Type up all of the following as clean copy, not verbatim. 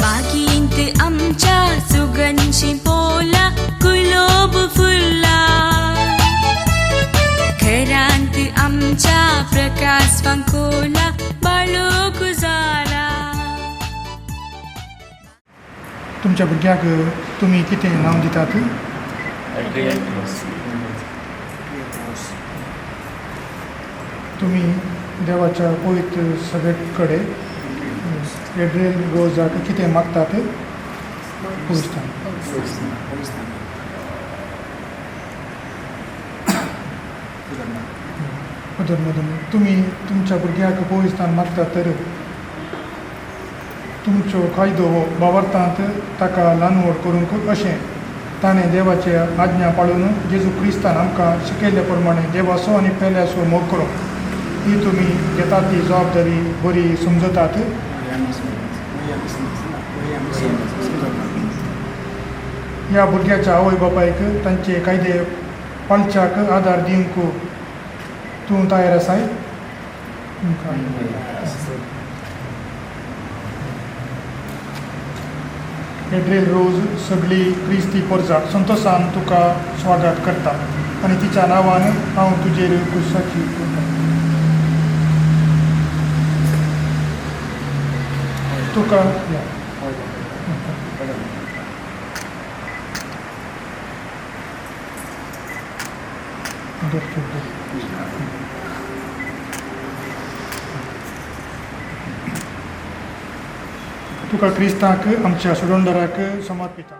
वागींत आमच्या सुगंधी पोला गुलाब फुलला, घरांत आमच्या प्रकाश पंखोला बाळोख जाला. तुमच्या भुरग्याक तुम्ही कितें नांव दितात? तुम्ही देवाच्या पवित्र सभेकडे एड्रियल रोजाक कितें मागतात? पुजतात. मधून तुम्ही तुमच्या भुरग्याक पवित्रान मागतात तर तुमचो कायदो वावरतात ताका ल्हानवड करूंक अशें ताणें देवाचे आज्ञा पाळून जेजू क्रिस्तान आमकां शिकयल्ले प्रमाणे देवाचो आनी पेल्याचो मोग करूंक ही तुमी घेतात ती जबाबदारी बरी समजतात? ह्या भुरग्याच्या आवय बापायक तांचे कायदे पाळच्याक आदार दिवंक तूं तयार आसाय? एड्रियल रोज सगळी क्रिस्ती परजा संतोशान तुका स्वागत करता आनी तिच्या नांवान हांव तुजेर खुशाची तुका तुका क्रिस्ताक आमच्या सोडवणदाराक समर्पिता.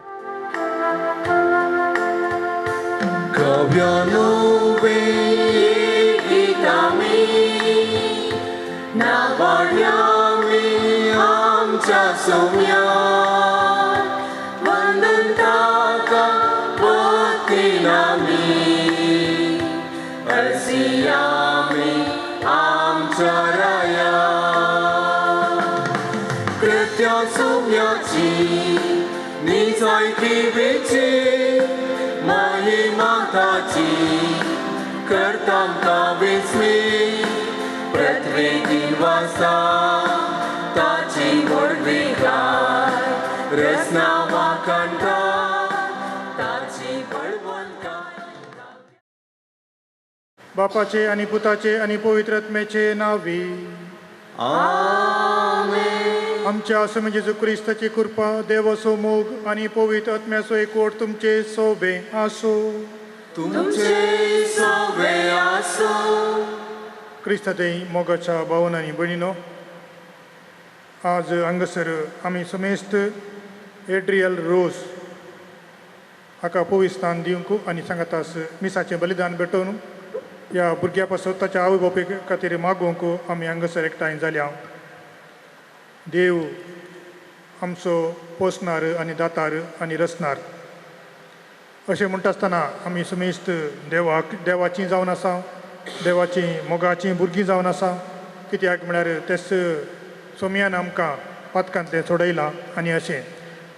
करताम कावेस्मी प्रथवे दिवसा ताची वडविगाय रसना वाकंता ताची बळवंताय. बापाचे आणि पुताचे आणि पवित्र आत्म्याचे नावी. आमेन. आमच्या आसम जेजू क्रिस्ताची कृपा देवाचो मोग आणि पवित्र आत्म्याचो एकवट तुमचे सोबे आसो. तुमचे सोबे आसो. क्रिस्तादेय मोगाच्या भावन आनी भयणीनो, आज हांगासर आमी समेस्त एड्रियल रोज हाका पवित्र स्थान दिवंक आनी सांगातास मिसाचें बलिदान भेटोवन ह्या भुरग्या पासून ताच्या आवय बापाय खातीर मागोवंक आमी हांगासर एकठांय जाल्या. देव आमचो पोसणार आनी दातार आनी रचणार अशें म्हणटा आसतना आमी समेस्त देवाचीं जावन आसा, देवाचीं मोगाचीं भुरगीं जावन आसा. कित्याक म्हळ्यार तेच सोमयान आमकां पातकांतलें सोडयलां आनी अशें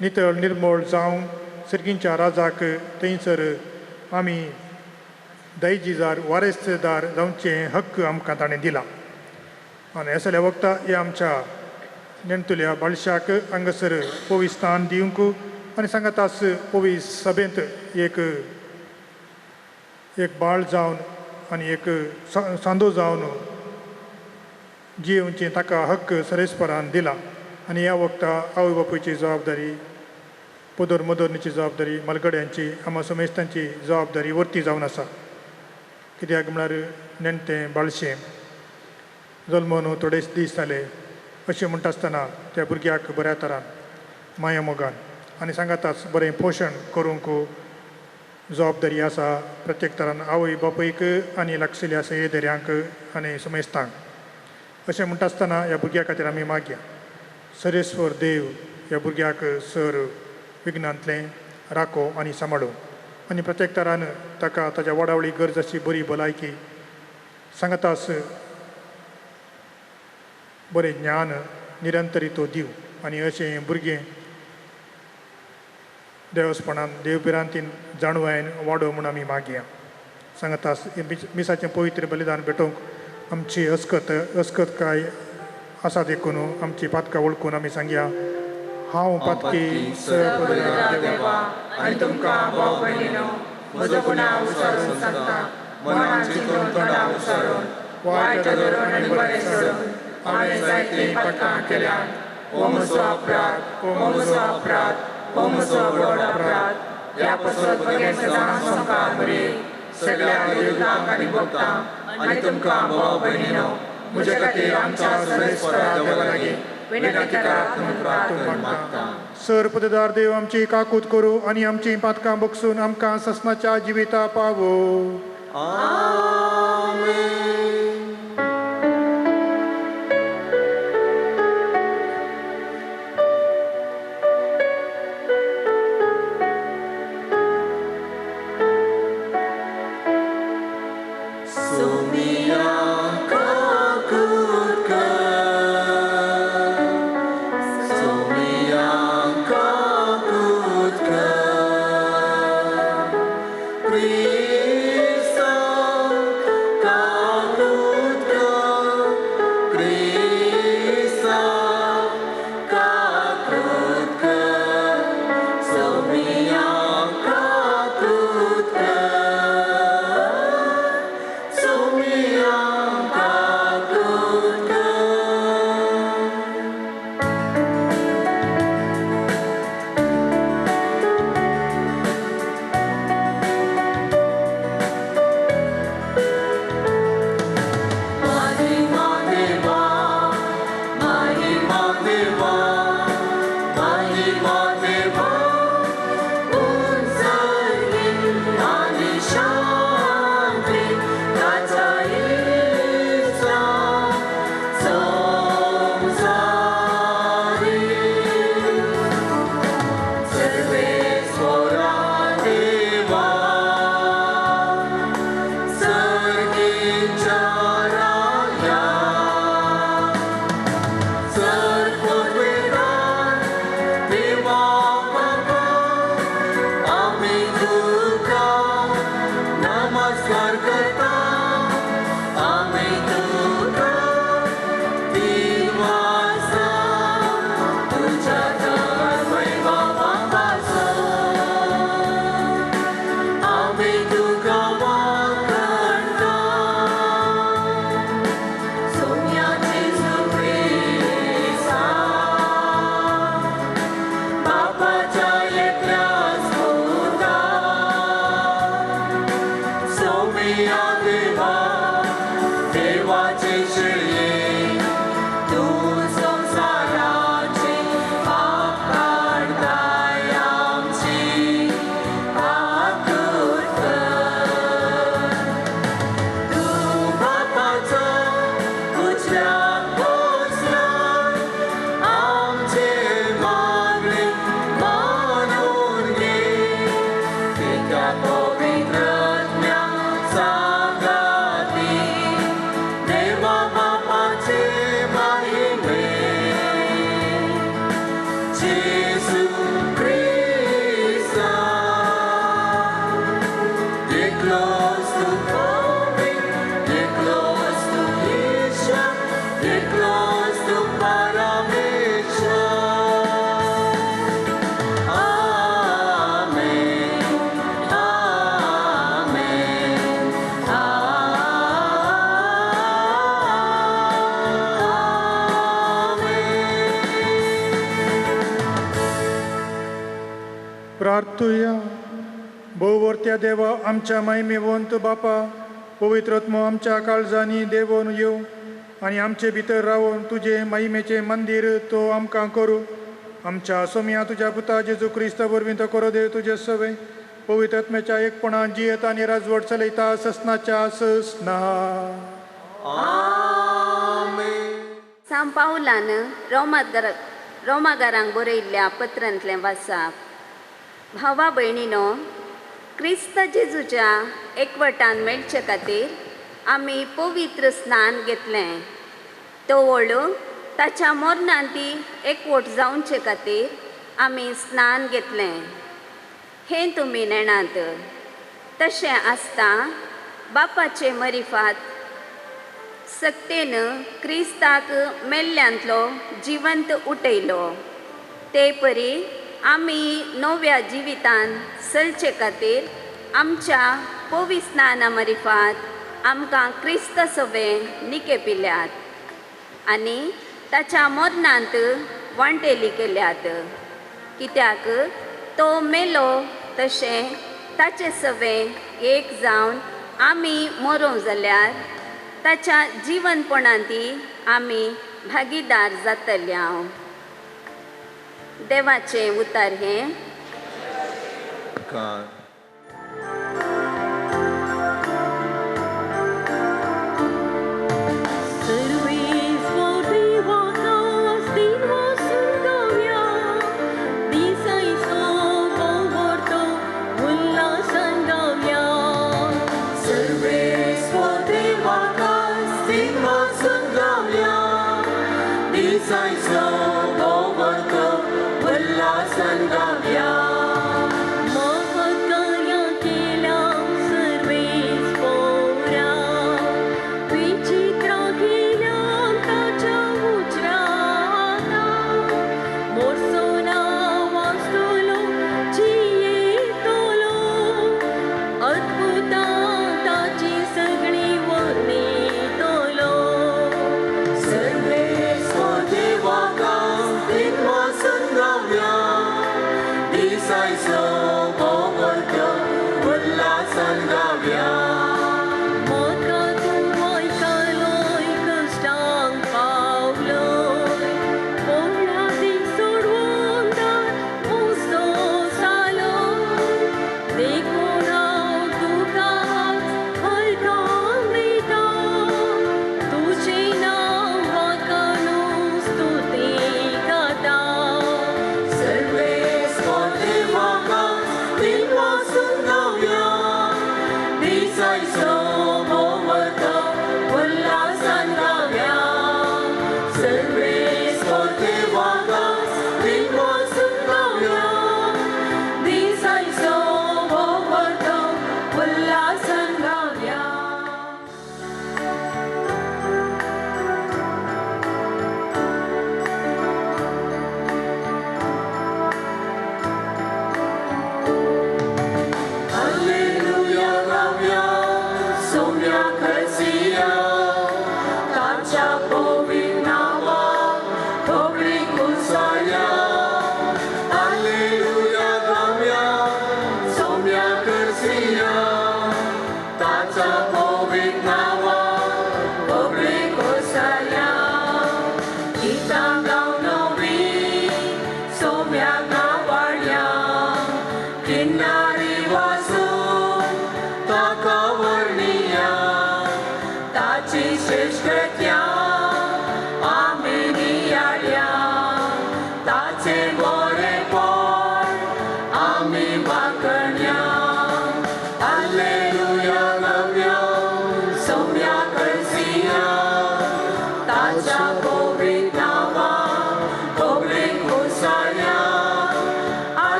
नितळ निर्मळ जावन सर्गींच्या राजाक थंयसर आमी दायजीदार वारेसदार जावचें हक्क आमकां ताणें दिला. आनी ह्या सगळ्या वखदां हे आमच्या नेणतुल्या बाळशाक हांगासर पवित्र स्थान दिवंक आनी सांगातास पवित्र सभेंत एक बाळ जावन आनी एक सांदो जावन जियोवचें ताका हक्क सरेस्परान दिला. आनी ह्या वखदां आवय बापूयची जबाबदारी, पोदोर मोदोरनीची जबाबदारी, मलगड्यांची, आमा समेस्तांची जबाबदारी वर्ती जावन आसा. कित्याक म्हळ्यार नेणटें बाळशें जल्मोवन थोडेच दीस जाले अशें म्हणटा आसतना त्या भुरग्याक बऱ्या तरान माया मोगान आनी सांगाताच बरें पोशण करूंक जबाबदारी आसा प्रत्येक तरान आवय बापूयक आनी लागशिल्ल्या सयेदेऱ्यांक आनी समेस्तांक. अशें म्हणटा आसतना ह्या भुरग्या खातीर आमी मागया. सरेस्वर देव ह्या भुरग्याक सर विघ्नांतलें राखो आनी सांबाळो आनी प्रत्येक तरान ताका ताच्या वाडावळी गरज आशी बरी भलायकी सांगातास बरें ज्ञान निरंतरी तो दिव आनी अशें भुरगें देवस्पणान देवपिरांतीन जाणवायन वाडो म्हूण आमी मागया. सांगातास मिसाचें पवित्र बलिदान भेटोवंक आमची अस्कत काय आसा देखून आमची पातकां वळखून आमी सांगया हांव पातकी सर्वपदरा देवा आनी तुमकां भाव भयणीनो म्हजो गुन्यांव विसरून सांगता मनान चिंतून तोंडां विसरून वायट धरून आनी बरें सोडून हांवें जायतीं पातकां केल्यात हो म्हजो अपराध हो म्हजो अपराध हो म्हजो व्हड अपराध ह्या पासत बगेन सदां सोंका बरी सगळ्या देवतांक आनी भक्तांक आनी तुमकां भाव भयणीनो म्हजे खातीर आमच्या सर्वेस्परा देवा लागीं विनंती करात म्हूण प्रार्थना मागता. सर्वपददार देव आमची काकूत करू आनी आमची पातकां बगसून आमकां ससनाच्या जिविता पावो. आमेन. प्रार्थुया. भोववर्त्या देवा आमच्या महिमेवंत बापा पवित्रत्म आमच्या काळजांनी देवून येव आनी आमचे भितर रावून तुझे महिमेचे मंदिर तो आमकां करू. आमच्या सोम्या तुझ्या पुता जेजू क्रिस्त वरवीं तो करो देव तुझे सवय पवित्रत्म्याच्या एकपणान जियेत आनी राजवट चलयता ससनाच्या ससना. सांत पावलान रोमागारांक बरयल्ल्या पत्रांतलें वाचप. भावा भयणीनो, क्रिस्त जेजूच्या एकवटान मेळचे खातीर आमी पवित्र स्नान घेतलें. तवळू ताच्या मरणान ती एकवट जावचे खातीर आमी स्नान घेतलें. हें तुमी नेणात. तशें आसता बापाचे मरिफात सक्तेन क्रिस्ताक मेल्ल्यांतलो जिवंत उठयलो. ते परी आमी नव्या जिवितान चलचे खातीर आमच्या पवित्र स्नाना मरिफात आमकां क्रिस्त सभेन निकेपिल्यात आनी ताच्या मरणांत वांटेली केल्यात, कित्याक तो मेलो तशें ताचे सवें एक जावन आमी मरूं जाल्यार ताच्या जिवनपणांती आमी भागीदार जातल्या. देवाचें उतर हें.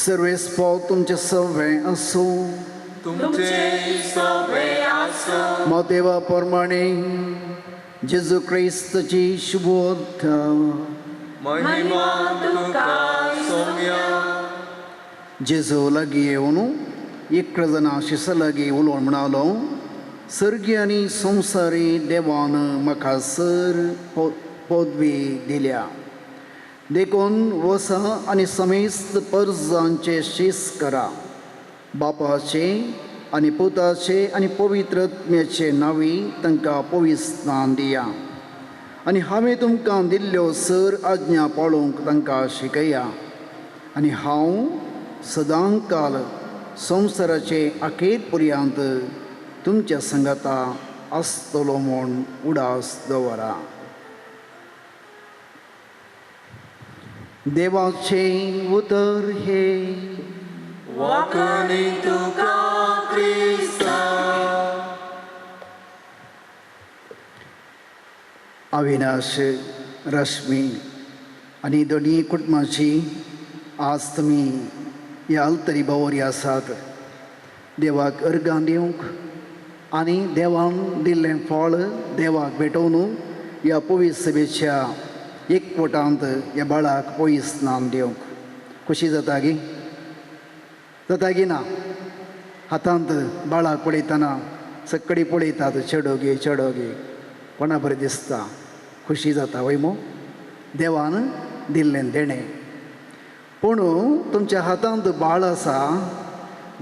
सर्वेस्पो तुमचे सवे असो, मग देवा प्रमाणे जेजू क्रिस्ताची शुभोध जेजू लागी येवन एक जाणां शिसा लागी उलोवन म्हणालो, सर्गी आनी संवसारी देवान म्हाका सर पदवी दिल्या, देखून वसा आनी समेस्त परजांचे शीस करा, बापाचे आनी पुताचे आनी पवित्र आत्म्याचे नांवी तांकां पवित्र स्नान दिया, आनी हांवें तुमकां दिल्ल्यो सर आज्ञा पाळूंक तांकां शिकया, आनी हांव सदां काल संवसाराचे अखेर पर्यंत तुमच्या संगता आसतलो म्हूण उडास दवरा. देवाचे उतर हे. अविनाश, रश्मी आनी दोनी कुटुंबाची आज तुमी ह्या अल्तरी बावरी आसात देवाक अर्गां दिवंक आनी देवान दिल्लें फळ देवाक भेटोवन ह्या पवित्र सभेच्या एकवटांत ह्या बाळाक पवित्र स्नान दिवंक खुशी जाता गी ना. हातांत बाळाक पळयतना सक्कडी पळयतात चेडोगे चेडोगे कोणा बरें दिसता खुशी जाता वयमो देवान दिल्लें देणें. पूण तुमच्या हातांत बाळ आसा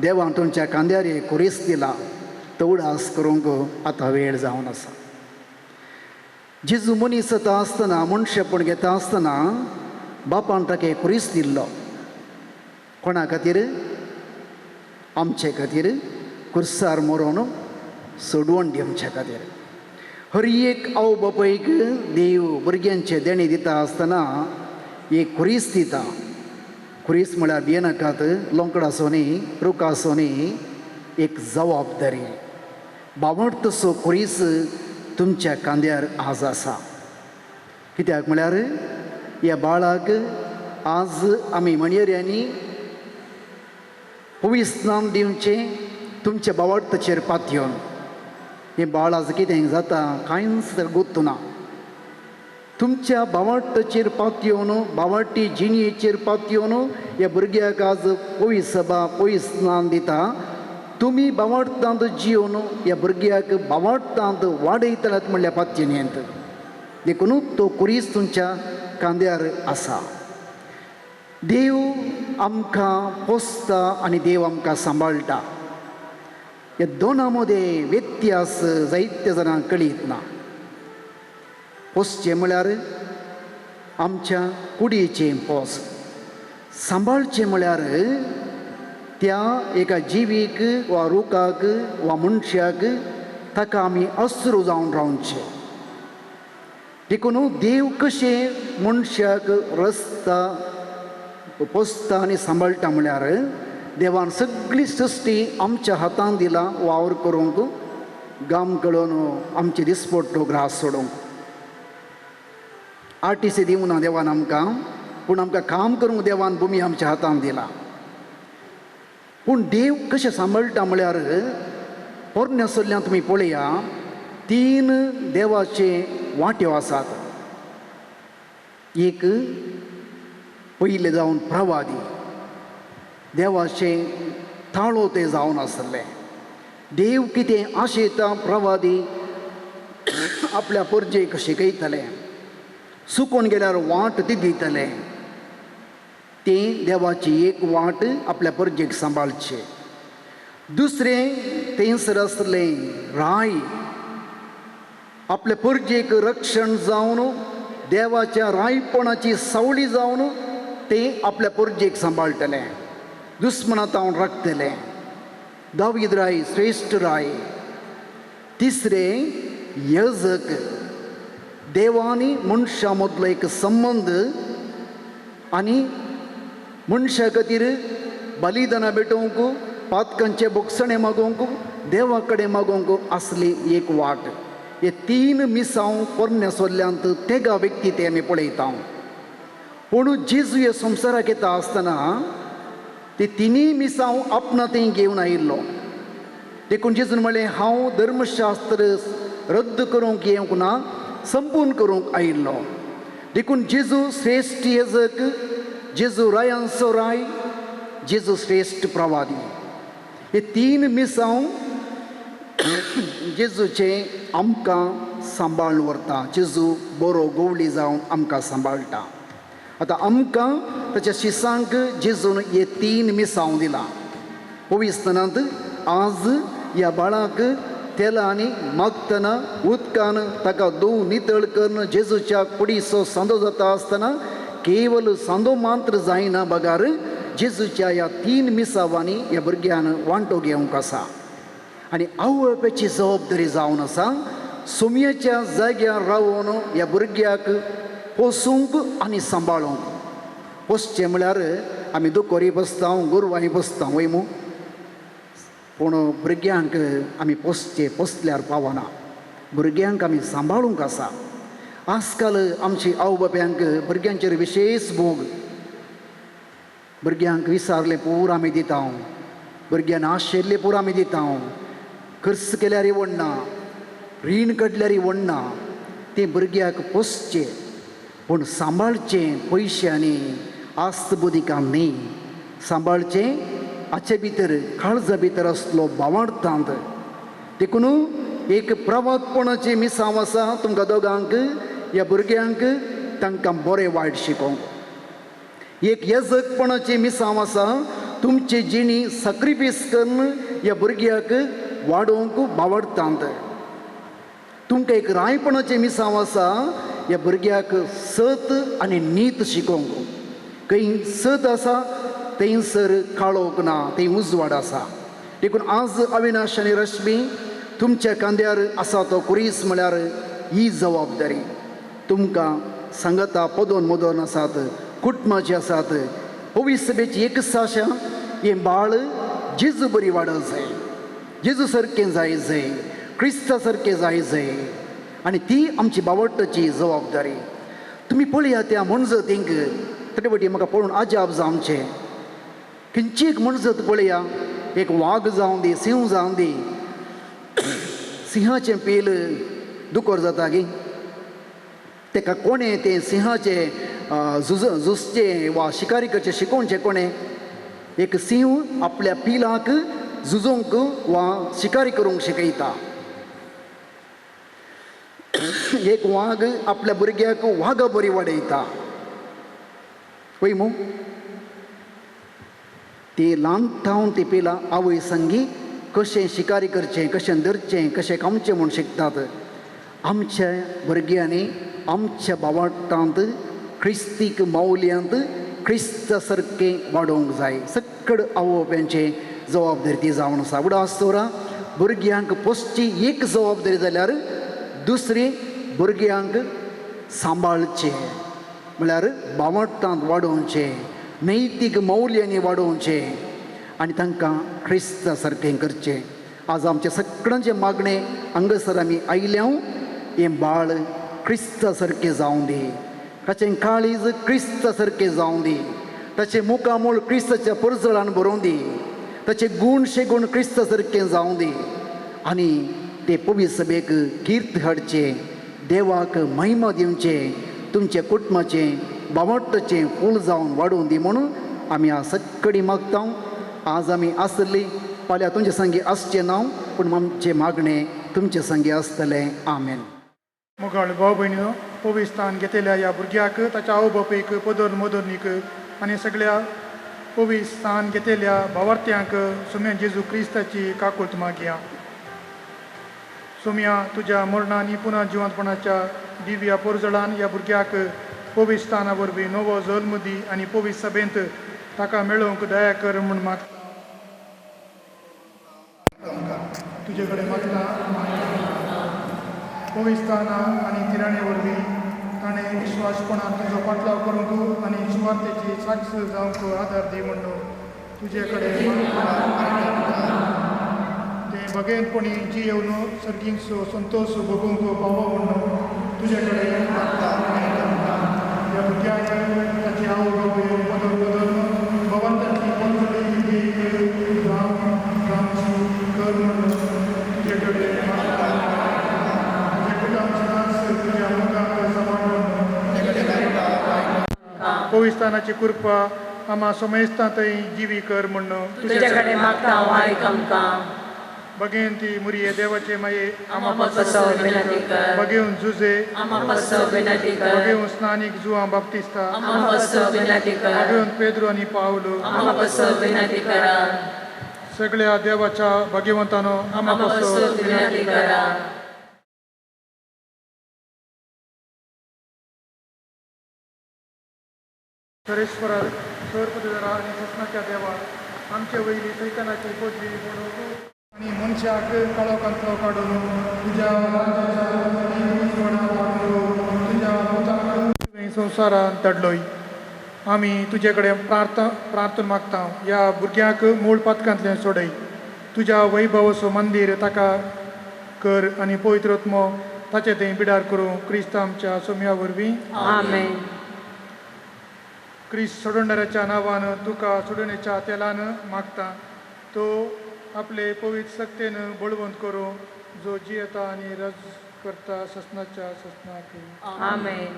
देवान तुमच्या कांद्यार एक कुरीस दिला तो उडास करूंक आतां वेळ जावन आसा. जेजू मनीस जाता आसतना मनशापण घेता आसतना बापान ताका एक कुरीस दिल्लो कोणा खातीर आमचे खातीर कुर्सार मरोन सोडवण दिवचे खातीर. हर एक आवय बापायक देव भुरग्यांचे देणे दिता आसतना एक कुरीस दिता. कुरीस म्हळ्यार भियेनाकात लोंकड आसूं न्ही रूख आसूं न्ही एक जबाबदारी. बाबड तसो कुरीस तुमच्या कांद्यार आज आसा. कित्याक म्हळ्यार ह्या बाळाक आज आमी म्हणयऱ्यांनी पवित्र स्नान दिवचें तुमच्या बावडताचेर पातयेवन. हें बाळ आज कितें जाता कांयच गुर्तू ना. तुमच्या बावडताचेर पातयेवन बावडटी जिणयेचेर पातयेवन ह्या भुरग्याक आज पवित्र सभा पवित्र स्नान दिता. तुमी बावडतांत जिवन ह्या भुरग्याक बावडतांत वाडयतल्यात म्हणल्या पातयेंत देखून तो कुरीस तुमच्या कांद्यार आसा. देव आमकां पोसता आनी देव आमकां सांबाळटा. ह्या दोनां मदें व्यत्यास जायत्या जाणांक कळीत ना. पोसचें म्हळ्यार आमच्या कुडयेचें पोस. सांबाळचें म्हळ्यार त्या एका जिवीक वा रुखाक वा मनशाक ताका आमी अस्रू जावन रावचे. देखून देव कशें मनशाक रस्ता पोसता आनी सांबाळटा म्हळ्यार देवान सगळी सृश्टी आमच्या हातांत दिला वावर करूंक गाम कळोवन आमचे दिसपट्टो ग्रास सोडूंक. आर्टिसी दिवं ना देवान आमकां पूण आमकां काम करूंक देवान भुमी आमच्या हातांत दिला. पूण देव कशें सांबाळटा म्हळ्यार पोरण्यासल्ल्यान तुमी पळया 3 देवाचे वांट्यो आसात. एक पयले जावन प्रवादी देवाचे ताळो ते जावन आसले. देव कितें आशेता प्रवादी आपल्या परजेक शिकयतले. सुकून गेल्यार वाट ती दितले. तें देवाची एक वाट आपल्या परजेक सांबाळचे. दुसरें थंयसर आसलें राय आपल्या परजेक रक्षण जावन देवाच्या रायपणाची सावळी जावन तें आपल्या परजेक सांबाळटले. दुस्मनांतावन राखतले. दावीद राय श्रेश्ठ राय. तिसरें यजक देवानी मनशा मदलो एक संबंध आनी मनशा खातीर बलिदानां भेटोवंक पातकांचे बोगसणे मागोवंक देवा कडेन मागोवंक आसली एक वाट. हे 3 मिसांव पोरण्यासल्ल्यांत तेगा व्यक्ती ते आमी पळयता. पूण जेजू ह्या संवसाराक येता आसतना ते 3 मिसांव आपणा थंय घेवन आयिल्लो. देखून जेजून म्हळें हांव धर्मशास्त्र रद्द करूंक येवंक ना संपूर्ण करूंक आयिल्लो. देखून जेजू श्रेश्ठ यजक जेजू रायांचो राय जेजू श्रेश्ठ प्रवादी. हे 3 मिसांव जेजूचे आमकां सांबाळून व्हरता. जेजू बरो गवळी जावन आमकां सांबाळटा. आतां आमकां ताच्या शिसांक जेजून हे 3 मिसांव दिला. पवित्र स्नानांत आज ह्या बाळाक तेलांनी मागतना उदकान ताका धुवन नितळ करून जेजूच्या कुडीचो सांदो जाता आसतना केवल सांदो मात्र जायना बगार जेजूच्या ह्या 3 मिसांवांनी ह्या भुरग्यान वांटो घेवंक आसा. आनी आवय बापायची जबाबदारी जावन आसा सुमयेच्या जाग्यार रावून ह्या भुरग्याक पोसूंक आनी सांबाळूंक. पोसचें म्हळ्यार आमी दुकोरी पोसता गोरवांनी पोसता वयमू. पूण भुरग्यांक आमी पोसल्यार पावना. भुरग्यांक आमी सांबाळूंक आसा. आजकाल आमची आवय बापायांक भुरग्यांचेर विशेश मोग. भुरग्यांक विसारले पूर आमी दिता भुरग्यां नाशिल्ले पूर आमी दिता खर्च केल्यार इवडना रीण काडल्यार इवडना ते भुरग्याक पोसचे पूण सांबाळचे पयशांनी आस्त बुदिकान न्ही सांबाळचे हाचे भितर काळजा भितर असलो भावार्थांत देखून एक प्रभातपणाची मिसांव आसा तुमकां दोगांक ह्या भुरग्यांक तांकां बरें वायट शिकोवंक एक येजकपणाची मिसांव आसा तुमची जिणी सॅक्रिफायस करून ह्या भुरग्याक वाडोवंक भावार्थांत तुमकां एक रायपणाची मिसांव आसा ह्या भुरग्याक सत आनी नीत शिकोवंक खंय सत आसा थंयसर काळोख ना थंय उजवाड आसा देखून आज अविनाश आनी रश्मी तुमच्या खांद्यार आसा तो कुरीस म्हळ्यार ही जबाबदारी तुमकां सांगता पदोन मदोन आसात कुटुंबाची आसात पवित्र सभेची एकच आशा हें बाळ जेजू बरी वाडत जाय जेजू सारकें जाय क्रिस्ता सारकें जाय आनी ती आमची बावट्टाची जबाबदारी तुमी पळया त्या म्हणजतींक ते फावटी म्हाका पळोवन अजाप जावचें खंयची एक म्हणजत पळया एक वाग जावं दी सिंह जावं दी सिंहाचें पेल दुकोर जाता गी ताका कोणें तें सिंहाचें झुजचें वा शिकारी करचें शिकोवचें कोणें एक सिंह आपल्या पिलाक झुजोवंक वा शिकारी करूंक शिकयता एक वाग आपल्या भुरग्याक वागा बरी वाडयता पळय मू ती ल्हानठावन ती पिलां आवय संगी कशें शिकारी करचें कशें धरचें कशें कामचें म्हूण शिकतात आमच्या भुरग्यांनी आमच्या भावार्थांत क्रिस्तीक मौल्यांत क्रिस्ता सारकें वाडोवंक जाय सकड आवोवप्यांचे जबाबदारी ती जावन आसा उडासतोरा भुरग्यांक पोसची एक जबाबदारी जाल्यार दुसरी भुरग्यांक सांबाळचें म्हळ्यार भावार्थांत वाडोवचें नैतीक मौल्यांनी वाडोवचें आनी तांकां क्रिस्ता सारकें करचें आज आमचे सगळ्यांचे मागणें हांगासर आमी आयल्या हें बाळ क्रिस्ता सारकें जावं दी ताचें काळीज क्रिस्ता सारकें जावं दी ताचें मुखामोळ क्रिस्ताच्या परजळान भरोवं दी ताचे गुण क्रिस्ता सारकें जावं दी आनी ते पवित्र सभेक कीर्त हाडचें देवाक महिमा दिवचें तुमचे कुटुंबाचें भावार्थाचें फूल जावन वाडोवन दी म्हणून आमी आज सक्कडी मागता आज आमी आसली फाल्यां तुमचे संगी आसचें ना पूण आमचें मागणें तुमचे संगी आसतलें आमेन मोगाळ भाव भयणीनो पवित्र स्थान घेतलेल्या ह्या भुरग्याक ताच्या आवय बापायक पदर मोदोनीक आनी सगळ्या पवित्र स्थान घेतलेल्या भावार्थ्यांक सुम्या जेजू क्रिस्ताची काकुळत मागया सुम्या तुज्या मरणांनी पुना जिवंतपणाच्या दिव्या पोरजळान ह्या भुरग्याक पवित्र स्थाना वरवीं नवो जल्म दी आनी पवित्र सभेंत ताका मेळोवंक दया कर म्हूण मागता तुजे कडेन मागता पवित्र स्थाना आनी तिराणे वरवीं ताणें विश्वासपणान तुजो पाटलाव करूंक आनी सुवातेची साक्ष जावंक आदार दी म्हणून तुजे कडेन ते बगेनपणी जियेवन सर्गींचो संतोष भोगूंक पावो म्हणून तुजे कडेन ह्या भुरग्याक ताची आवय बापूय बदल भगवंताची पंचली रामची कर म्हणून तुजे कडेन पवित्र स्थानाची कृपा आम्हा समेस्ता थंय जिवी कर म्हणून तुजे कडेन मागता हांव आयक आमकां बगेन ती मुरये देवाचे माये आम्हा पसव विनंती कर बगेवन जुजे आम्हा पसव विनंती कर बगेवन स्नानीक जुआ बाप्तिस्ता आम्हा पसव विनंती कर बगेवन पेद्रो आनी पावलो आम्हा पसव विनंती करा सगळ्या देवाच्या भगवंतानो आम्हा आम्हा पसव विनंती करा सरेश्वरा सर्पदेवरा आनी सस्नाच्या देवा आमचे वयली सैतानाची पोटली म्हणून आनी मनशाक काळोखांतलो काडून तुज्या तुज्या संवसारांत धाडलोय आमी तुजे कडेन प्रार्थना मागता ह्या भुरग्याक मूळ पातकांतल्यान सोडय तुज्या वैभवसो मंदीर ताका कर आनी पवित्रत्मो ताचे थंय बिडार करूं क्रिस्त आमच्या सोम्या वरवीं आमेन ख्रिस्त सोडवणाऱ्याच्या नावानं तुका सोडवण्याच्या तेलानं मागता तो आपले पवित्र सक्तेनं बळवंत करो जो जियेता आणि रज करता ससनाच्या ससनाक आमेन.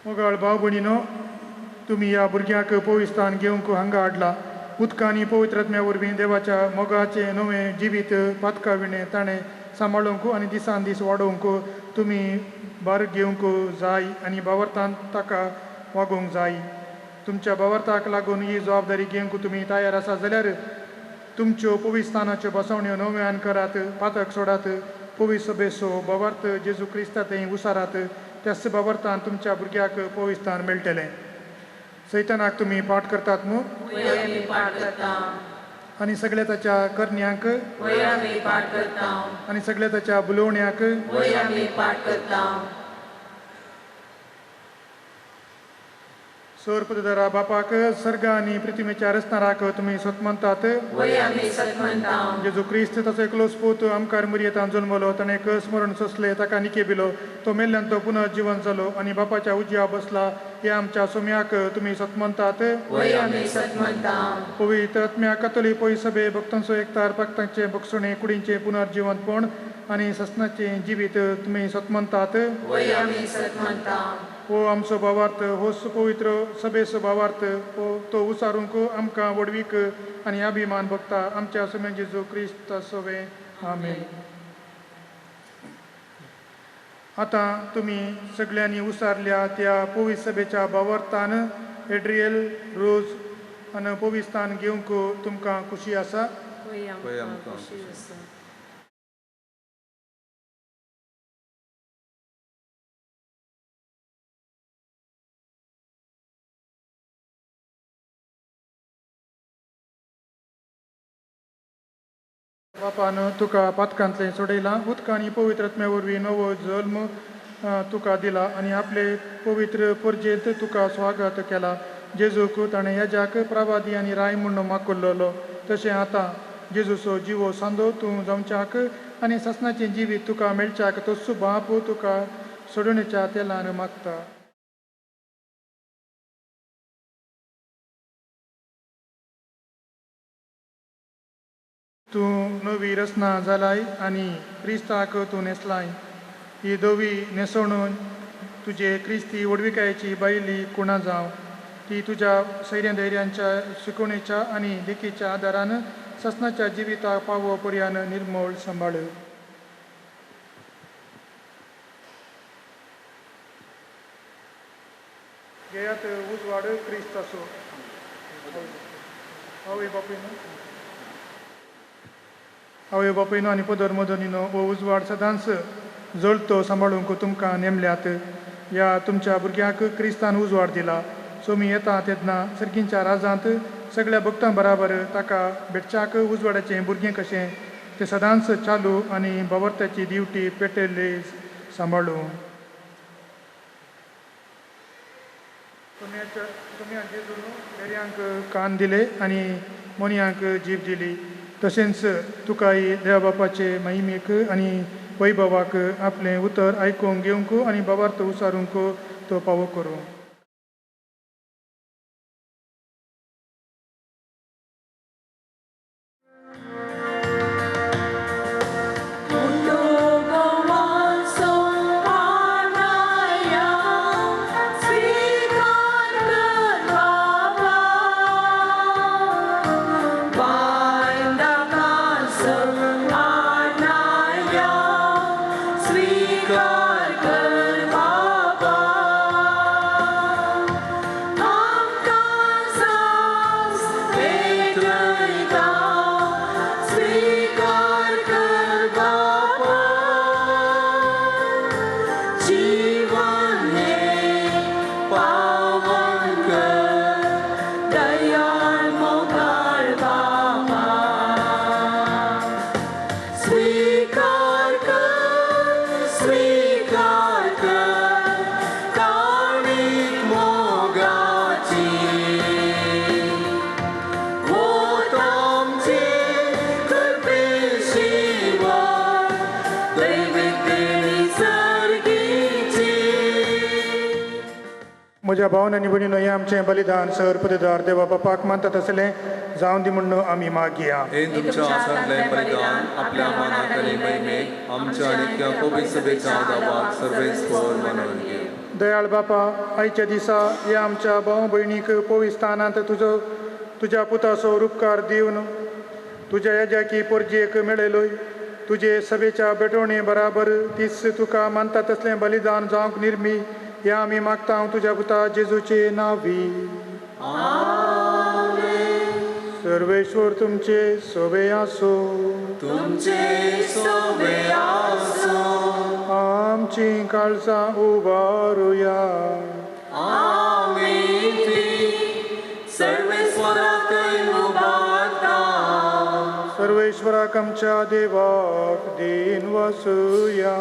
मोगाळ भाव भयणीनो तुम्ही या भुरग्याक पवित्रान घेवंक हांगा हाडला उदकांनी पवित्रात्म्या वरवीं देवाच्या मोगाचे नवे जिवीत पातकाविणे ताणें सांबाळूंक आनी दिसान दीस वाडोवंक तुमी भार घेवंक जाय आनी भावार्थान ताका वागोवंक जाय. तुमच्या भावार्थाक लागून ही जबाबदारी घेवंक तुमी तयार आसा जाल्यार तुमच्यो पवित्रानाच्यो बसवण्यो नव्यान करात, पातक सोडात, पवित्र सभेचो भावार्थ जेजू क्रिस्तांतय उसारात. त्याच भावार्थान तुमच्या भुरग्याक पवित्रान मेळटलें. सैतानाक तुमी पाठ करतात न्हू वय आमी पाठ करता. आनी सगळ्या ताच्या करण्यांक वय आमी पाठ करता. आनी सगळ्या ताच्या बुलोवण्याक वय आमी पाठ करता. सौर पुतदारा बापाक सर्ग आनी पृथ्वीच्या रचणाराक तुमी सत म्हणतात. वय आमी सत म्हणटा. जेजू क्रिस्त ताचो एकलोच पूत आमकां मर्येतान जल्मलो ताणें स्मरण सोंसलें ताका निकेबिलो तो मेल्ल्यान तो पुनः जिवन जालो आनी बापाच्या उजव्या बसला ह्या आमच्या सोम्याक तुमी सत म्हणतात. वय आमी सत म्हणटा. पवित्र आत्म्या कातोलीक पवित्र सभे भक्तांचो एकतार भक्तांचे भक्षणे कुडींचे पुनर्जिवंतपण आनी ससनाचे जिवीत तुमी सत म्हणतात. वय आमी सत म्हणटा. हो आमचो भावार्थ होच पवित्र सभेचो भावार्थ हो तो उसारूंक आमकां वडवीक आनी अभिमान भोगता आमच्या सोम्या जेजू क्रिस्त सोवे आमेन. आतां तुमी सगळ्यांनी उसारल्या त्या पवित्र सभेच्या भावार्थान एड्रियल रोज आनी पवित्रान घेवंक तुमकां खुशी आसा. वय आमकां खुशी आसा. बापान तुका पातकांतलें सोडयलां उदकांनी पवित्रात्म्या वरवीं नवो जल्म तुका दिला आनी आपले पवित्र परजेंत तुका स्वागत केला. जेजूक ताणें हेज्याक प्रवादी आनी राय म्हूण मागुल्लो तशें आतां जेजूचो जिवो सांदो तूं जावच्याक आनी ससनाचें जिवीत तुका मेळच्याक तोच बाप तुका सोडूणेच्या तेलान मागता. तूं नवी रचना जालाय आनी क्रिस्ताक तूं नेसलाय. ही दोवी नेसवणून तुजे क्रिस्ती वडविकायेची बायली कुणां जावं. ती तुज्या सैर्या धैर्यांच्या शिकवणेच्या आनी देखीच्या आदारान ससनाच्या जिविताक पावो पर्यान निर्मळ सांबाळ. घेयात उजवाड क्रिस्ताचो. आवय बापयनो आनी पदर मदनीनो हो उजवाड सदांच जळतो सांबाळूंक तुमकां नेमल्यात. ह्या तुमच्या भुरग्याक क्रिस्तान उजवाड दिला. सोमी येता तेन्ना सर्गींच्या राजांत सगळ्या भक्तां बराबर ताका भेटच्याक उजवाडाचें भुरगें कशें तें सदांच चालू आनी भावार्थाची दिवटी पेटयल्ले सांबाळूं. सोम्या जेजून देर्यांक कान दिले आनी मोनयांक जीब दिली. तशेंच तुकाय देवा बापाचे महिमेक आनी वैभवाक आपलें उतर आयकूंक घेवंक आनी भावार्थ उसारूंक तो पावो करूं. म्हज्या भावन आनी भयणीनो हें आमचें बलिदान सर पददार देवा बापाक मानतात तसलें जावन दी म्हणून आमी मागया. हे तुमच्या आसांतलें बलिदान आपल्या मनांतले महिमेक आमच्या आनी पवित्र सभेच्या दाबाक सर्वेस्पर म्हणून घे. दयाळ बापा, आयच्या दिसा ह्या आमच्या भाव भयणीक पवित्र स्थानांत तुज्या पुताचो उपकार दिवन तुज्या येज्याकी पोरजेक मेळयलोय. तुजे सभेच्या बेटवणे बराबर तीच तुका मानता तसलें बलिदान जावंक निर्मी हें आमी मागता तुज्या पुता जेजूचे नांवी. सर्वेश्वर तुमचे सोबे आसो. तुमचे सोबे आसो. आमची काळजां उबारुया. आमी सर्वेश्वराकय उबारता. सर्वेश्वराक आमच्या देवाक दिन वासुया.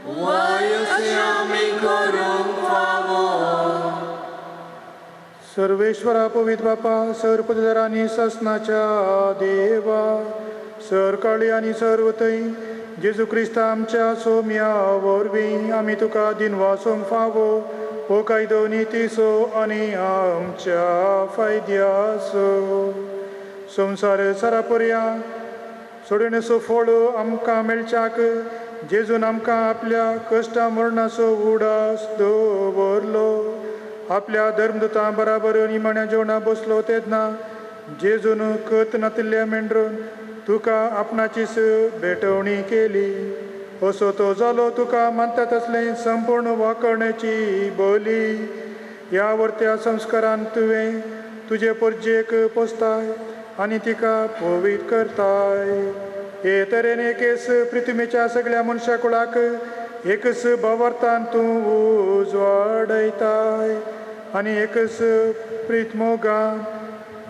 वयसे आमी करूंक फावो. सर्वेश्वरा पवित्र बापा, सर पददार आनी ससनाच्या देवा, सर काळी आनी सर्वतय जेजू क्रिस्त आमच्या सोम्या वरवीं आमी तुका दिन वासोंक फावो. हो कायदो नितीसो आनी आमच्या फायद्याचो. संवसार सरापर्या सोडणेचो फळ आमकां मेळच्याक जेजून आमकां आपल्या कश्टा मरणाचो उडास दवरलो. आपल्या धर्मदुतां बराबर निमाण्या जेवणा बसलो तेन्ना जेजून कत नातिल्ल्या मेंढरून तुका आपणाचीच भेटवणी केली. असो तो जालो तुका मानता तसलें संपूर्ण वाकणेची बली. ह्या वर्त्या संस्कारान तुवें तुजे पोरजेक पोसताय आनी तिका पवित्र करताय. हे तरेन एकेच पृथ्वीच्या सगळ्या मनशा कुळाक एकच भावार्थान तूं उजवाडयताय आनी एकच प्रीतमोगान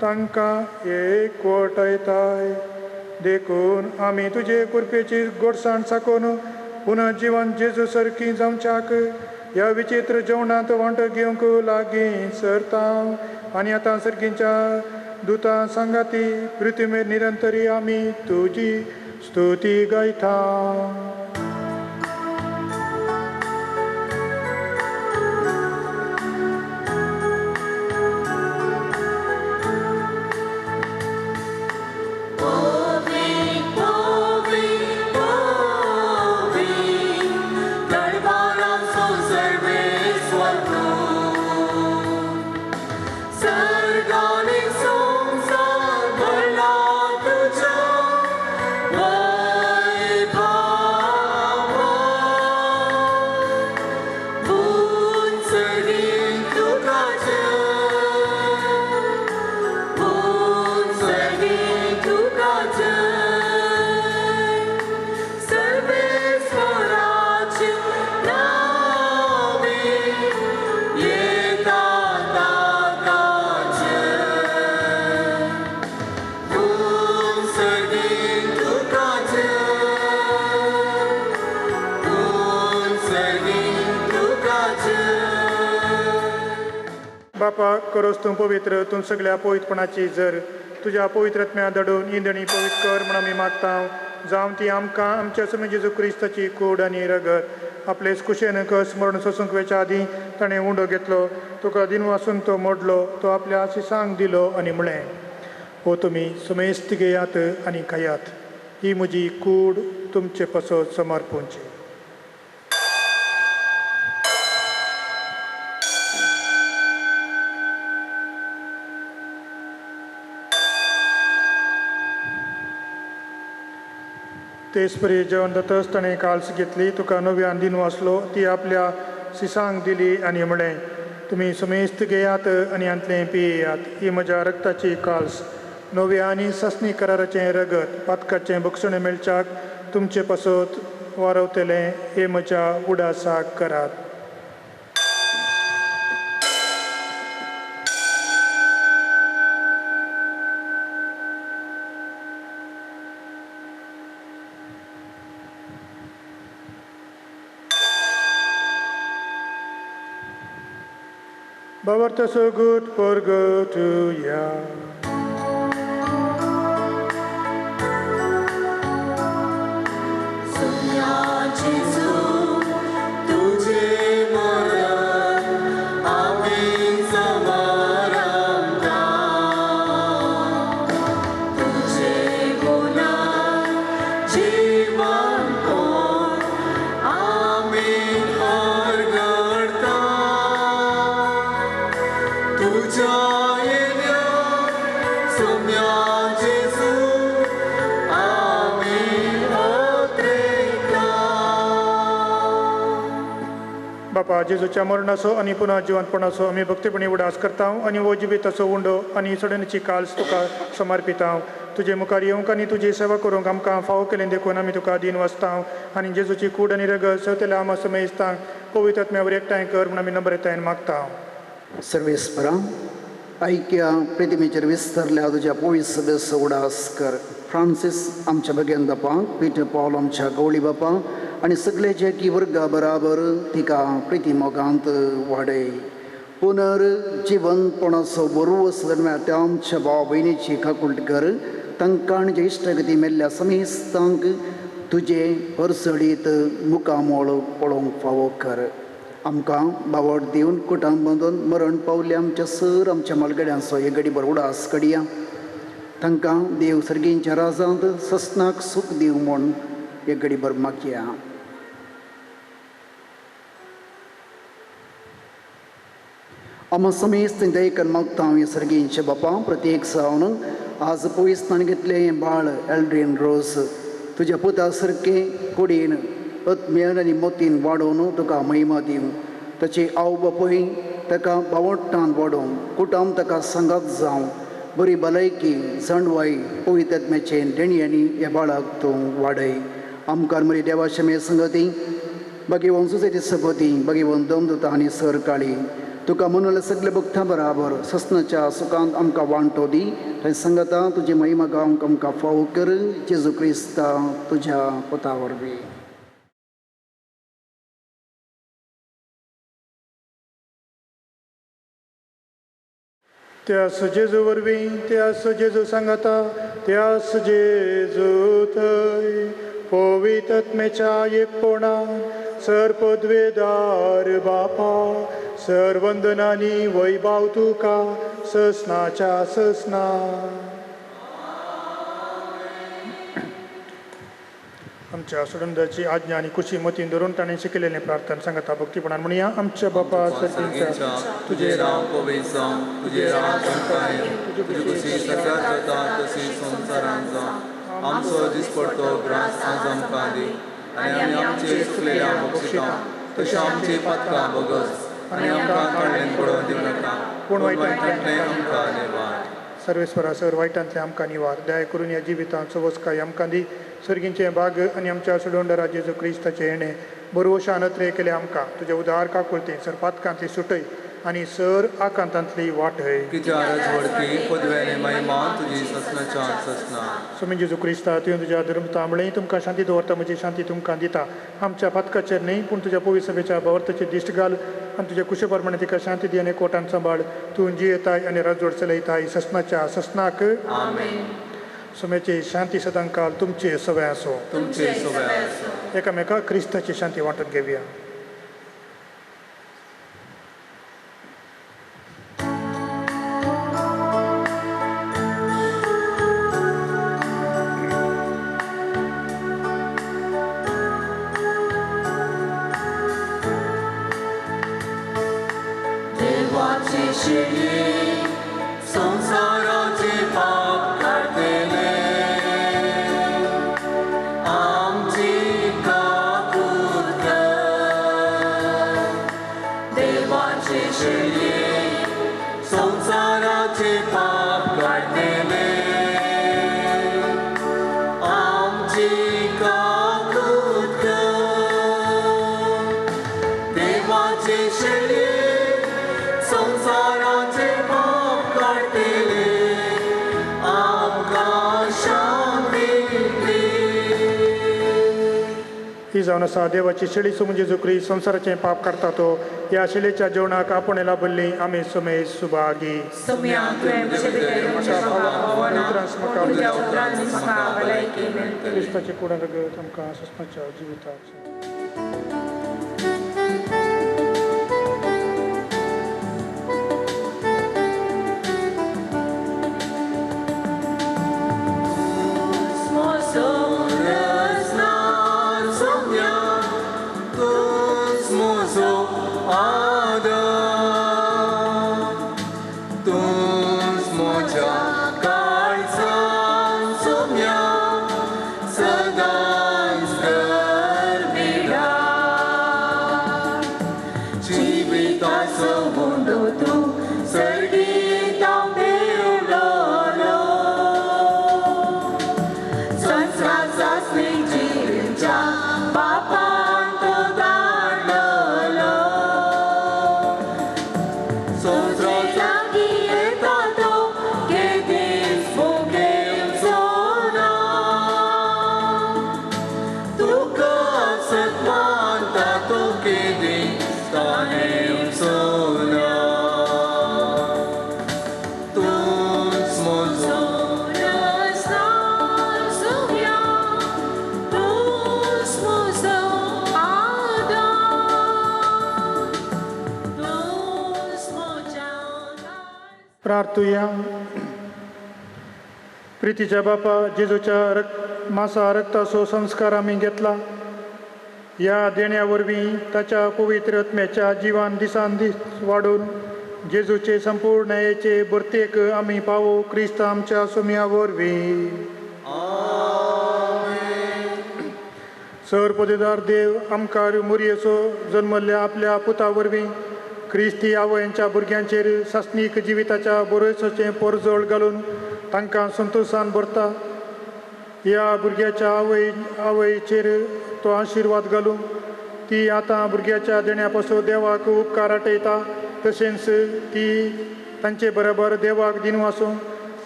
तांकां एकवटायताय. देखून आमी तुजे कृपेची गोडसाण साकोन पुनः जिवन जेजू सारकी जावच्याक ह्या विचित्र जेवणांत वांटो घेवंक लागीं सरता आनी आतां सारकींच्या दुतां सांगाती पृथ्वीमेर निरंतरी आमी तुजी स्तुती गायता. बापा, करोस तूं पवित्र, तूं सगळ्या पवित्रपणाची जर तुज्या पवित्रत्म्या दडून इंदणी पवित्र कर म्हण आमी मागता. जावं ती आमकां आमच्या समी जेजू क्रिस्ताची कूड आनी रगत आपलेच कुशेन कस मरण सोसूंक वेच्या आदीं ताणें उंडो घेतलो. तुका दिन वासून तो मोडलो, तो आपल्या आशिसांक दिलो आनी म्हळें, हो तुमी समेस्त घेयात आनी खायात. ही म्हजी कूड तुमचे पसत समर्पूंची. तेच परी जेवण जातच ताणें काल्स घेतली, तुका नव्यान दिन वाचलो, ती आपल्या शिसांक दिली आनी म्हळें, तुमी समेस्त घेयात आनी हांतलें पियेयात. ही म्हज्या रक्ताची काल्स, नव्या आनी ससनी कराराचें रगत, पातकाचें भक्षण मेळच्याक तुमचे पासत वारवतलें. हे म्हज्या उडासाक करात. Bawarta so good purgatoria. Jesu, tujhe maran, aame बापा जेजूच्या मरणाचो आनी पुन्हा जिवंतपणाचो आमी भक्तीपणी उडास करता आनी हो जिविताचो उंडो आनी सडणीची काल्स तुका समर्पिता. तुजे मुखार येवंक आनी तुजी सेवा करूंक आमकां फावो केलें देखून आमी तुका दिन वाचता आनी जेजूची कूड आनी रगत सवतेल्या आमा समेजतांक पवित्र आत्म्यावर एकठांय कर म्हूण आमी नम्रतायेन मागता. सर्वेस्परा ऐक्या प्रतिमेचेर विस्तरल्या तुज्या पवित्र सभेचो उडास कर. फ्रांसीस आमच्या भगेन बापाक, पीटर पॉल आमच्या गवळी बापाक आनी सगळे जे की वर्गा बराबर तिका प्रिती मोगांत वाडय. पुनर्जिवनपणाचो बरो सदन त्या आमच्या भाव भयणीची काकुळट कर. तांकां आनी जे इश्टगती मेल्ल्या समेस्तांक तुजे परसडीत मुखामोळ पळोवंक फावो कर. आमकां बावट दिवन कुटां बांदून मरण पावल्या आमच्या सर आमच्या मालगड्यांचो हे घडी बरो उडास कडिया. तांकां देव सर्गींच्या राजांत ससनाक सूख दिव म्हूण हे घडी बर मागया. आम समेस्त दयेकन मागता हे सर्गींचे बापा प्रत्येक सावन आज पवित्रान घेतले हें बाळ एल्ड्रीन रोज तुज्या पुता सारके कुडीन आत्म्यान आनी मोतीन वाडोवन तुका महिमा दिवं. ताची आव बापूय ताका बावटान वाडोवं. कुटाम ताका सांगात जावं. बरी भलायकी जणवाई पवित्र आत्म्याचे देणयांनी ह्या बाळाक तूं वाडय. आमकां मरी देवाशे संगती भगीवन सुसेची सगती भगीवन दमदुता आनी सर काळी तुका म्हणून सगळे भक्तां बराबर ससनाच्या सुखांत आमकां वांटो दी. थंय संगता तुजी महिमा गावंक आमकां फावो कर. जेजू क्रिस्ता तुज्या पुता वरवीं. त्यास जेजू वरवीं त्यास जेजू सांगता त्यास जेजू थंय पवित्र आत्म्याच्या एकपणान सर पदवेदार बापा सर वंदनांनी वैभाव तुका ससनाच्या ससना. आमच्या सुडंदाची आज्ञा आनी खुशी मतीन धरून ताणें शिकलेलें प्रार्थना सांगता भक्तीपणान म्हणया. आमच्या बापा सर्गींच्या तुझे राव पवित्र जावं. तुझे राव संताय तुझी खुशी सगळ्यात जाता तशी संवसारांत जावं. आमचो दिसपडतो ग्रास आज आमकां दी आनी आमी आमचे चुकलेल्या बक्षिता तशें आमची पातकां बगस आनी आमकां काडलें पडोवन दिवं नाका पूण वायटांतलें आमकां निवार. सर्वेस्वरा सर वायटांतले आमकां निवार. दया करून ह्या जिवितांचो वचकाय आमकां दी. सर्गींचे भाग आनी आमच्या सुडोंडरा जेजू क्रिस्ताचे येणे बरोवशा नत्रे केले आमकां तुज्या उदार काकुळते सर पातकांतली सुटय आनी सर आकांतांतली वाटय. कित्या रजवडकी पदव्यानी महिमा तुजी ससनाच्या ससना. स्वामी जेजू क्रिस्ता तुवें तुज्या धर्मतांबळे तुमकां शांती दवरता म्हजी शांती तुमकां दिता. आमच्या पातकाचेर न्ही पूण तुज्या पवित्र सभेच्या भावार्थाचेर दिश्ट घाल आनी तुज्या कुशे प्रमाणे तिका शांती दी आनी कोटान सांबाळ. तूं जियेताय आनी राजवड चलयताय ससनाच्या ससनाक. सुमेची शांती सदां काल तुमचे सवय आसो. तुमचे सवय आसो. एकामेकाक क्रिस्ताची शांती वांटून घेवया. देवाची शिडी संसाराचे पाप काढलेले आमची काकूत कर. देवाची शिडी संसाराचे पाप काढलेले आमची काकूत कर. देवाची शिडी संसाराचे पाप काढलेले आमकां शांती दी. ही जावन आसा देवाची शेळी म्हणजे जेजू क्रिस्त संसाराचें पाप काडटा तो. ह्या शेळेच्या जेवणाक आपण लाभल्ली आमी समेज सुभागी. क्रिस्ताचे कुडा रगत आमकां ससनाच्या जिविताक. बापांत धाडलो सोजो लागीं येता तो केदीस मुखेलचो ना तुका आसत मानता तो केदीस ताणेंचो ना तूंच म्हजो प्रार्थूया. प्रितीच्या बापा जेजूच्या मासा रक्ताचो संस्कार आम्ही घेतला. या देण्यावरवीं ताच्या पवित्र आत्म्याच्या जिवान दिसान दीस वाडून जेजूचे संपूर्ण न्यायाचे बर्तेक आमी पावो क्रिस्त आमच्या सुम्या वरवीं. सरपदेदार देव आमकां मुरयेचो जल्मल्ल्या आपल्या पुता वरवीं क्रिस्ती आवयांच्या भुरग्यांचेर सासनीक जिविताच्या बरोयसाचें परजळ घालून तांकां संतोशान भरता. ह्या भुरग्याच्या आवयचेर तो आशिर्वाद घालूं ती आतां भुरग्याच्या देण्या पासून देवाक उपकार आटयता. तशेंच ती तांचे बरोबर देवाक दिनू आसूं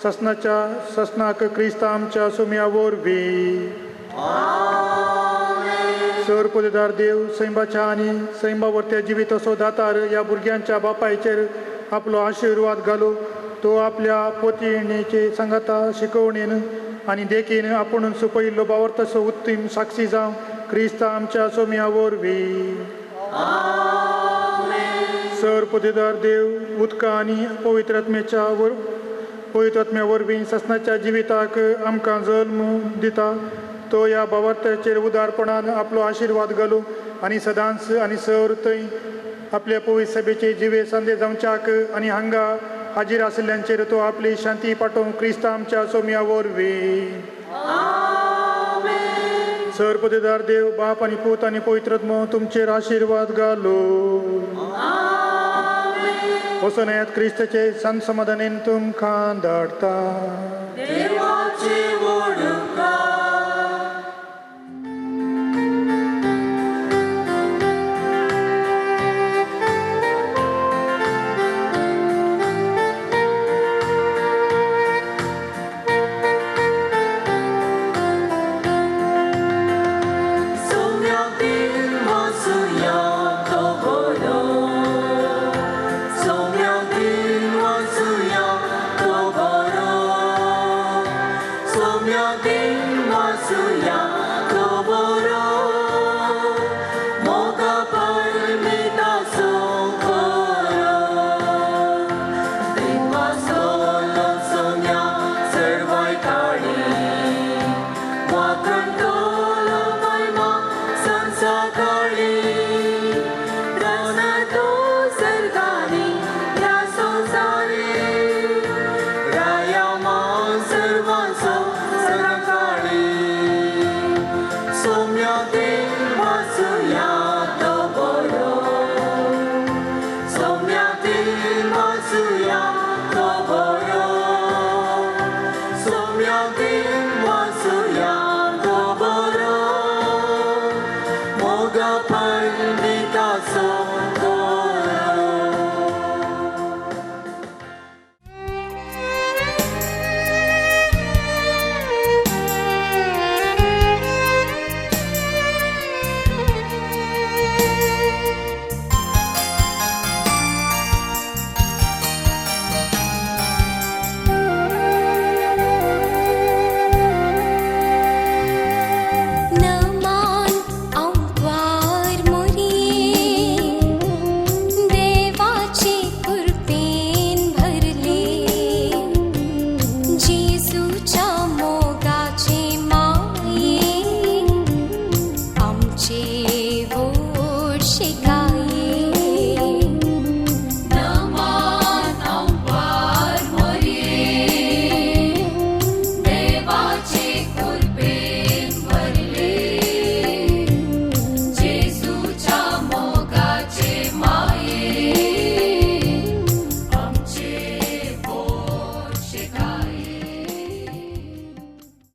ससनाक क्रिस्त आमच्या सुम्या वरवीं. सरपदेदार देव सैमाच्या आनी सैमावर्त्या जिवीत असो दातार ह्या भुरग्यांच्या बापायचेर आपलो आशिर्वाद घालूं. तो आपल्या पोतिणेचे सांगाता शिकवणेन आनी देखीन आपुणूच पयलो बावर्तसो उत्तम साक्षी जावं क्रिस्त आमच्या सुम्या वरवीं. सरपदेदार देव उदका आनी पवित्र आत्म्या वरवीं ससनाच्या जिविताक आमकां जल्म दिता. तो ह्या बावर्त्याचेर उदारपणान आपलो आशिर्वाद घालूं आनी सदांच आनी सर थंय आपल्या पवित्र सभेचे जिवे सांदे जावच्याक आनी हांगा हाजीर आशिल्ल्यांचेर तो आपली शांती पाठोवंक क्रिस्त आमच्या सुम्या वरवीं. सरपदेदार देव बाप आनी पूत आनी पवित्र आत्मो तुमचेर आशिर्वाद घालूं. वसनयात क्रिस्ताचे शांत समाधानेन तुमकां धाडटा. शिका